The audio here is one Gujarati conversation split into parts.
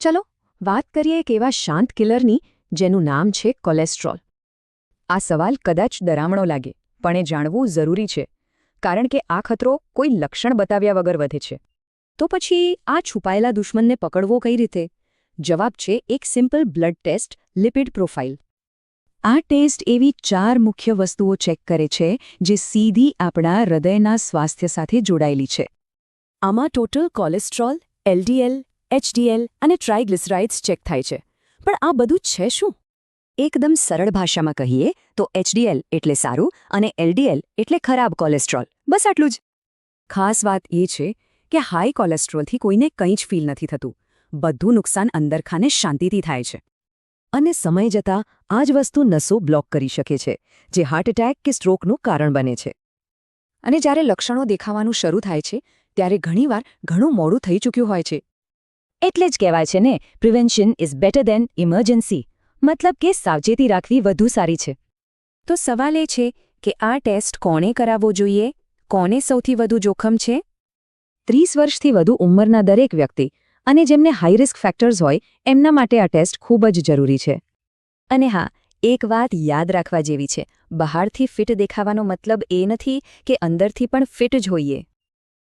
ચલો વાત કરીએ એક એવા શાંત કિલરની જેનું નામ છે કોલેસ્ટ્રોલ. આ સવાલ કદાચ ડરામણો લાગે, પણ એ જાણવું જરૂરી છે, કારણ કે આ ખતરો કોઈ લક્ષણ બતાવ્યા વગર વધે છે. તો પછી આ છુપાયેલા દુશ્મનને પકડવો કઈ રીતે? જવાબ છે એક simple blood test, lipid profile. આ ટેસ્ટ એવી 4 મુખ્ય વસ્તુઓ ચેક કરે છે જે સીધી આપણા હૃદયના સ્વાસ્થ્ય સાથે જોડાયેલી છે. આમાં ટોટલ કોલેસ્ટ્રોલ, એલડીએલ, એચડીએલ અને ટ્રાઇગ્લિસરાઇડ્સ ચેક થાય છે. પણ આ બધું છે શું? એકદમ સરળ ભાષામાં કહીએ તો એચડીએલ એટલે સારું અને એલડીએલ એટલે ખરાબ કોલેસ્ટ્રોલ. બસ આટલું જ. ખાસ વાત એ છે કે હાઈ કોલેસ્ટ્રોલથી કોઈને કંઈ જ ફીલ નથી થતું. બધું નુકસાન અંદરખાને શાંતિથી થાય છે. અને સમય જતાં આ જ વસ્તુ નસો બ્લોક કરી શકે છે, જે હાર્ટ એટેક કે સ્ટ્રોકનું કારણ બને છે. અને જ્યારે લક્ષણો દેખાવાનું શરૂ થાય છે ત્યારે ઘણીવાર ઘણું મોડું થઈ ચૂક્યું હોય છે. એટલે જ કહેવાય છે ને, prevention is better than emergency. મતલબ કે સાવચેતી રાખવી વધુ સારી છે. તો સવાલ એ છે કે આ ટેસ્ટ કોણે કરાવવો જોઈએ? કોને સૌથી વધુ જોખમ છે? 30 વર્ષથી વધુ ઉંમરના દરેક વ્યક્તિ અને જેમને હાઈ રિસ્ક ફેક્ટર્સ હોય એમના માટે આ ટેસ્ટ ખૂબ જ જરૂરી છે. અને હા, એક વાત યાદ રાખવા જેવી છે. બહારથી ફિટ દેખાવાનો મતલબ એ નથી કે અંદરથી પણ ફિટ જ હોઈએ.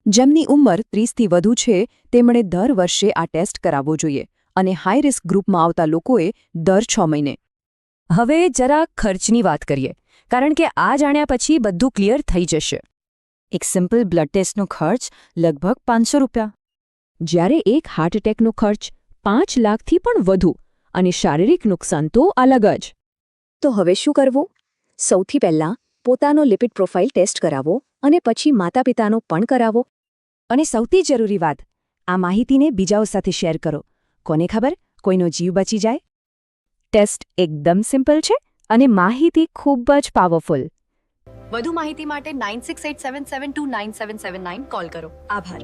જેમની ઉંમર 30થી વધુ છે તેમણે દર વર્ષે આ ટેસ્ટ કરાવવો જોઈએ અને હાઈ રિસ્ક ગ્રુપમાં આવતા લોકોએ દર 6 મહિને. હવે જરા ખર્ચની વાત કરીએ, કારણ કે આ જાણ્યા પછી બધું ક્લિયર થઈ જશે. એક સિમ્પલ બ્લડ ટેસ્ટનો ખર્ચ લગભગ 500 રૂપિયા. જ્યારે એક હાર્ટ એટેકનો ખર્ચ 5 લાખથી પણ વધુ અને શારીરિક નુકસાન તો અલગ જ. તો હવે શું કરવું? સૌથી પહેલાં પોતાનો લિપિડ પ્રોફાઇલ ટેસ્ટ કરાવો અને પછી માતાપિતાનો પણ કરાવો. અને સૌથી જરૂરી વાત, આ માહિતીને બીજાઓ સાથે શેર કરો. કોને ખબર, કોઈનો જીવ બચી જાય. ટેસ્ટ એકદમ સિમ્પલ છે અને માહિતી ખૂબ જ પાવરફુલ. વધુ માહિતી માટે 9687729779 કોલ કરો. આભાર.